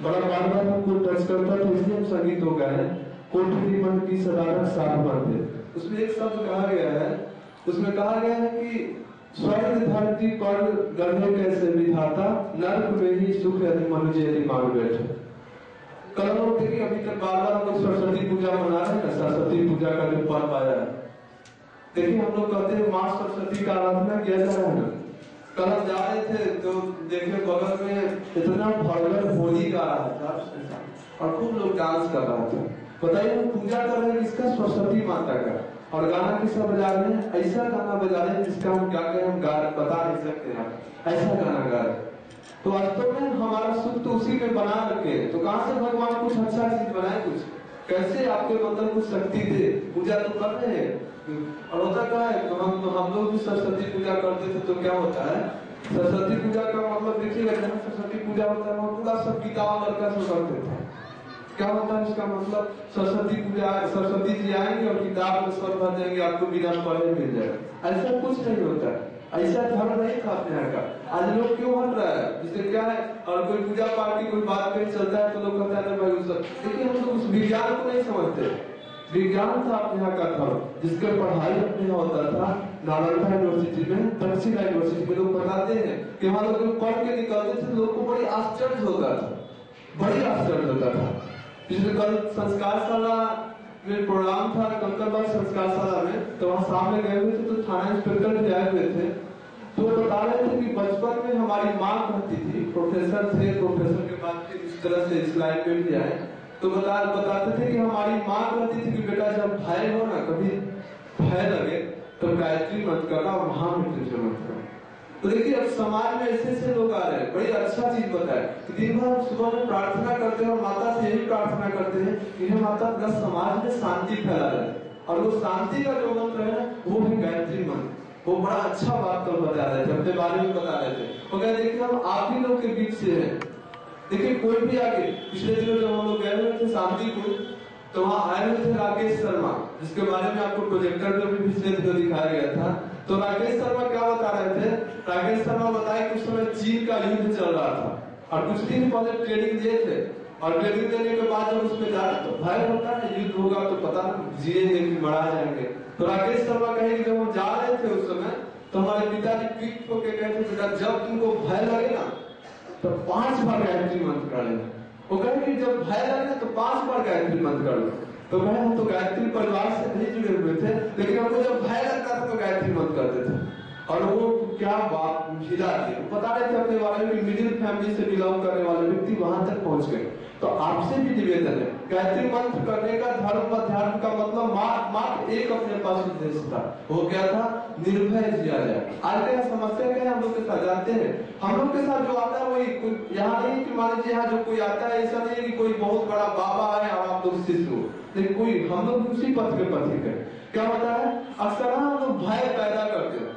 बड़ा बार बार हमको टच करता था, इसलिए हम संगीत हो गए हैं। कोठरी मन की सदारत साथ बांधे, उसमें एक शब्द कहा गया है, उसमें कहा गया है कि स्वर्ग धरती पर गढ़े कैसे विधाता, नर्क में ही सुख यदि मनुष्य यदि मान बैठे। कल लोग देखिए अभी तक बार बार हम लोग सरस्वती पूजा मना रहे हैं, सरस्वती पूजा का जो पर्व आया है, देखिए हम लोग कहते हैं माँ सरस्वती का आराधना किया जा रहा है ना। कल हम जा रहे थे तो देखे बगल में इतना भरगर होली गा रहा था और खूब लोग डांस कर रहा था। बताइए हम पूजा कर रहे हैं किसका? सरस्वती माता का। और गाना किसका बजा रहे हैं? ऐसा गाना बजा रहे हैं जिसका हम क्या कहें, हम बता नहीं सकते हैं, ऐसा गाना गा रहे हैं। तो वास्तव में हमारा सुख तो उसी में बना रखे, तो कहां से भगवान कुछ अच्छा चीज बनाए, कुछ कैसे आपके अंदर कुछ शक्ति दे। पूजा तो कर रहे हैं और होता क्या है, तो हम लोग भी सरस्वती पूजा करते थे तो क्या होता है, सरस्वती पूजा का मतलब देखिएगा, जहाँ सरस्वती पूजा होता है वहाँ पूरा सब किताब लड़का सब करते थे। क्या होता है इसका मतलब, सरस्वती पूजा, सरस्वती जी आएंगे और किताब में स्वर भर देंगे, आपको बिना पढ़े मिल जाएगा। ऐसा कुछ नहीं होता है, ऐसा धर्म नहीं था अपने यहाँ का। आज लोग क्यों हट रहा है, जिससे क्या है, और कोई पूजा पाठ की कोई बात कहीं चलता है तो लोग कहता है भाई उस, देखिए हम लोग उस विज्ञान को नहीं समझते। विज्ञान था अपने यहाँ का धर्म, जिसके पढ़ाई अपने यहाँ होता था नालंदा यूनिवर्सिटी में, दक्षिण यूनिवर्सिटी में। लोग बताते हैं कि वहां लोग पढ़ के निकलते थे, लोग को बड़ी आश्चर्य होता था, बड़ी आश्चर्य होता था। पिछले कल संस्कारशाला में प्रोग्राम था, कंकड़बाग संस्कारशाला में, तो वहाँ सामने गए हुए थे तो थाना इंस्पेक्टर भी आए हुए थे। तो बता रहे थे कि बचपन में हमारी माँ कहती थी, प्रोफेसर थे, प्रोफेसर के बाद फिर इस तरह से इस लाइन पे भी आए, तो बताते थे कि हमारी माँ कहती थी कि बेटा जब भय हो ना, कभी भय लगे तो गायत्री मत करना और महामृत्युंजय मत करना। तो देखिए अब समाज में ऐसे ऐसे लोग आ रहे हैं, बड़ी अच्छा चीज बताए कि दिन भर सुबह में प्रार्थना करते हैं और माता से यही प्रार्थना करते हैं कि हे माता दस समाज में शांति फैला रहे, और वो शांति का जो मंत्र है वो है गायत्री मंत्र। वो बड़ा अच्छा बात कल बता रहे थे, अपने बारे में बता रहे थे। वो कह देखिए हम आप ही लोग के बीच से है, देखिए कोई भी आगे, पिछले दिनों जब हम लोग गए हुए थे शांतिपुर, तो वहाँ आए हुए थे राकेश शर्मा, जिसके बारे में आपको प्रोजेक्टर पे भी पिछले दिनों दिखाया गया था। तो राकेश शर्मा क्या बता रहे थे, राकेश शर्मा बताए कि उस समय चीन का युद्ध चल रहा था और कुछ दिन पहले ट्रेनिंग दिए थे, और ट्रेनिंग देने के बाद जब उसमें जा तो भय होता है, युद्ध होगा तो पता नहीं जिएंगे कि मरा जाएंगे। तो राकेश शर्मा कहे कि जब हम जा रहे थे उस समय, तो हमारे पिताजी पीठ को कहते थे बेटा जब तुमको भय लगे ना तो 5 बार गायत्री मंत्र कर लेना। वो कहे कि जब भय लगे तो 5 बार गायत्री मंत्र कर लो। तो मैं हम तो गायत्री परिवार से नहीं जुड़े हुए थे, लेकिन हमको जब भय लगता था तो गायत्री मंत्र करते थे। और वो क्या बात हिला दी, बता रहे थे अपने बारे में, मिडिल फैमिली से बिलोंग करने वाले व्यक्ति वहां तक पहुंच गए। तो आपसे भी निवेदन है, गायत्री मंत्र करने का धर्म अध्यात्म का मतलब मात्र एक अपने पास उद्देश्य था, वो क्या था, निर्भय जिया जाए। आज क्या समस्या क्या है हम लोग के साथ, जानते हैं हम लोग के साथ जो आता है वही, यहाँ नहीं कि मान लीजिए यहाँ जो कोई आता है ऐसा नहीं है कि कोई बहुत बड़ा बाबा है और आप लोग शिष्य हो, लेकिन कोई हम लोग उसी पथ पे पथिक है। क्या होता है, अक्सर हम लोग भय पैदा करते हैं।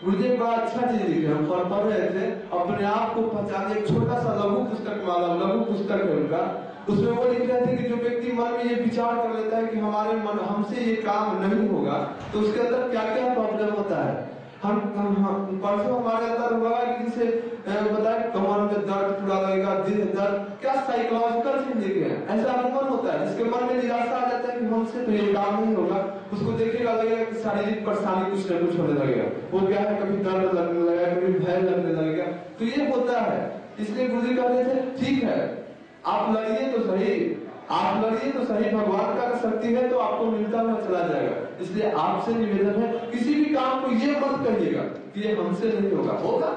मुझे बड़ा अच्छा चीज लिखे, हम पढ़ रहे थे अपने आप को पहचाने, एक छोटा सा लघु पुस्तक माला, लघु पुस्तक है उनका, उसमें वो लिख रहे थे कि जो व्यक्ति मन में ये विचार कर लेता है कि हमारे मन हमसे ये काम नहीं होगा, तो उसके अंदर क्या क्या प्रॉब्लम होता है। हम परसों हमारे अंदर हुआ कि जिसे बताए कमर में दर्द पूरा लगेगा, दिल दर्द, क्या साइकोलॉजिकल चीज लिखे हैं, ऐसा अनुभव होता है। जिसके मन में निराशा आ जाता है कि हमसे तो ये काम नहीं होगा, उसको देखेगा लगेगा कि शारीरिक परेशानी कुछ न कुछ होने लगेगा। वो क्या है, कभी दर्द लगने लगेगा, कभी भय लगने लगेगा, तो ये होता है। इसलिए गुरुजी कहते थे ठीक है आप लड़िए तो सही, आप लड़िए तो सही, भगवान का शक्ति है तो आपको मिलता हुआ चला जाएगा। इसलिए आपसे निवेदन है किसी भी काम को ये मत कहिएगा कि ये हमसे नहीं होगा, होगा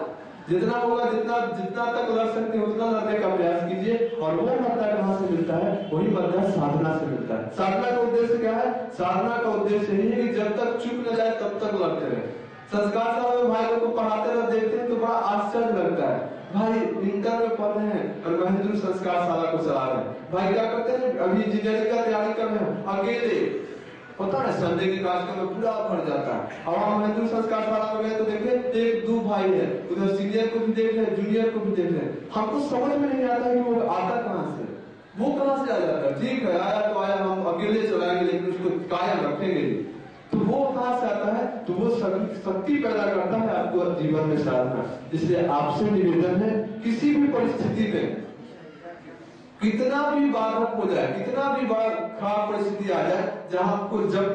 जितना होगा, जितना तक लड़ सकते हैं उतना लड़ने का प्रयास कीजिए। और वो मद्दा कहाँ से मिलता है, वही मद्दा साधना से मिलता है। साधना का उद्देश्य क्या है, साधना का उद्देश्य यही है कि जब तक चुप न जाए तब तक लड़ते रहे। संस्कारशाला में भाई को पढ़ाते रहे, देखते हैं तो बड़ा आश्चर्य लगता है, भाई इंटर में पढ़ रहे हैं और महेंद्र संस्कारशाला को चला रहे हैं। भाई क्या करते हैं, अभी इंजीनियरिंग का तैयारी कर रहे हैं, अकेले पता है संडे के कार्यक्रम में पूरा भर जाता है। और हम महेंद्र संस्कारशाला में गए तो देखे 1-2 भाई है, उधर सीनियर को भी देख रहे, जूनियर को भी देख रहे। हमको समझ में नहीं आता है कि वो आता कहाँ से, वो कहाँ से आ जाता है। ठीक है आया तो आया, हम अकेले चलाएंगे लेकिन उसको कायम रखेंगे, तो वो कहाँ से आता है, तो वो शक्ति पैदा करता है आपको जीवन में साधना। इसलिए आपसे निवेदन है किसी भी परिस्थिति में कितना भी बाधक हो जाए, कितना भी खराब परिस्थिति आ जाए, जहां आपको जब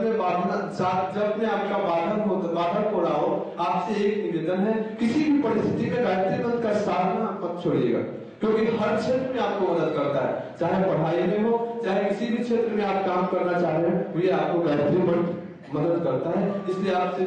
में आपका बाधक हो रहा हो, आपसे एक निवेदन है, किसी भी परिस्थिति में गायत्री मंत्र का साधना मत छोड़िएगा, क्योंकि हर क्षेत्र में आपको मदद करता है। चाहे पढ़ाई में हो, चाहे किसी भी क्षेत्र में आप काम करना चाह रहे हैं, ये आपको गायत्री मंत्र मदद करता है। इसलिए आपसे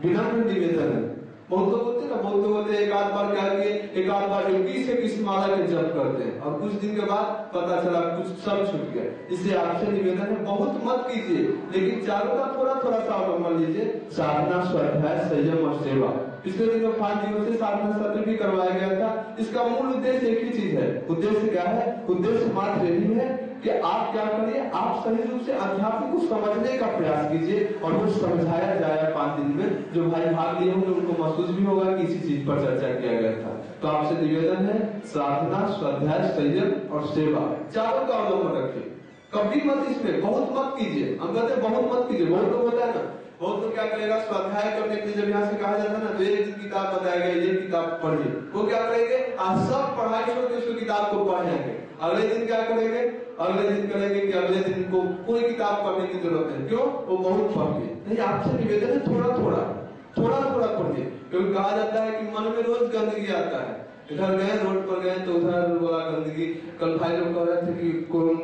विनम्र निवेदन है। बहुत लोग होते हैं ना, बहुत लोग होते हैं एक आध बार क्या किए, एक आध बार 21 माला के जप करते हैं और कुछ दिन के बाद पता चला कुछ सब छूट गया। इसलिए आपसे निवेदन है, बहुत मत कीजिए, लेकिन चारों का थोड़ा थोड़ा सा अवलंबन लीजिए। साधना, स्वाध्याय, संयम और सेवा। पिछले दिनों 5 दिवसीय साधना सत्र भी करवाया गया था। इसका मूल उद्देश्य एक ही चीज है। उद्देश्य क्या है? उद्देश्य मात्र यही है कि आप क्या करिए, आप सही रूप से अध्यात्म को समझने का प्रयास कीजिए और वो समझाया जाए 5 दिन में। जो भाई भाग लिए होंगे उनको महसूस भी होगा कि इसी चीज पर चर्चा किया गया था। तो आपसे निवेदन है, साधना, स्वाध्याय, संयम और सेवा, चारों का अवलंबन रखिए। कभी मत इसमें बहुत मत कीजिए। हम कहते हैं बहुत मत कीजिए। बहुत लोग होता है ना, बहुत लोग क्या करेगा, स्वाध्याय करने के लिए जब यहाँ से कहा जाता है ना, तो एक किताब बताया गया, ये किताब पढ़िए, वो क्या करेंगे, आज सब पढ़ाई छोड़ के उसको किताब को पढ़ जाएंगे। अगले दिन क्या करेंगे, अगले दिन करेंगे कि अगले दिन को कोई किताब पढ़ने की जरूरत है। क्यों? वो बहुत पढ़ गए। नहीं, आपसे निवेदन है थोड़ा थोड़ा पढ़िए, क्योंकि कहा जाता है कि मन में रोज गंदगी आता है। इधर गए, रोड पर गए तो उधर वाला गंदगी। कल भाई लोग कह रहे थे कि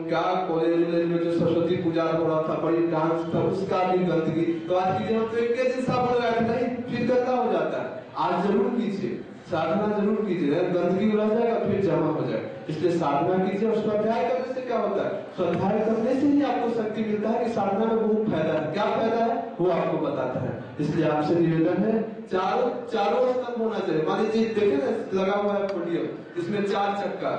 क्या कॉलेज में जो सरस्वती पूजा हो रहा था, बड़ी डांस था, उसका भी गंदगी। तो आज की हम तो एक दिन साबुन लगाए थे, नहीं फिर गंदा हो जाता है। आज जरूर कीजिए, साधना जरूर कीजिए, गंदगी रह जाएगा फिर जमा हो जाएगा। इसलिए साधना कीजिए। और स्वाध्याय करने से क्या होता है? स्वाध्याय करने से ही आपको शक्ति मिलता है कि साधना में बहुत फायदा है। क्या फायदा है वो आपको बताता है। इसलिए आपसे निवेदन है, चारों स्तंभ होना चाहिए। मान लीजिए देखे ना, लगा हुआ है फोटो, इसमें 4 चक्का,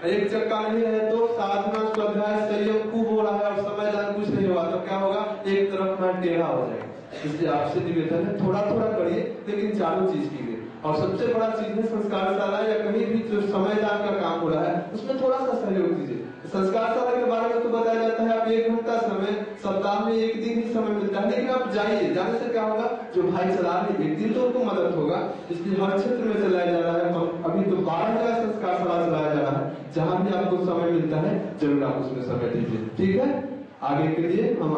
एक चक्का नहीं है तो साधना, स्वाध्याय, संयम खूब हो रहा है और समय दान कुछ नहीं हुआ तो क्या होगा, एक तरफ में टेढ़ा हो जाएगा। इसलिए आपसे निवेदन है, थोड़ा करिए, लेकिन चारों चीज कीजिए। और सबसे बड़ा चीज है, संस्कारशाला या कहीं भी जो समयदान का काम हो रहा है उसमें थोड़ा सा सहयोग दीजिए। संस्कारशाला के बारे में तो बताया जाता है, आप 1 घंटा समय, सप्ताह में 1 दिन ही समय मिलता है, लेकिन आप जाइए। जाने से क्या होगा, जो भाई चला रहे एक दिन तो उनको मदद होगा। इसलिए हर क्षेत्र में चलाया जा रहा है। अभी तो 12 जगह संस्कारशाला चलाया जा रहा है। जहां भी आपको समय मिलता है जरूर आप उसमें समय दीजिए। ठीक है, आगे के लिए हम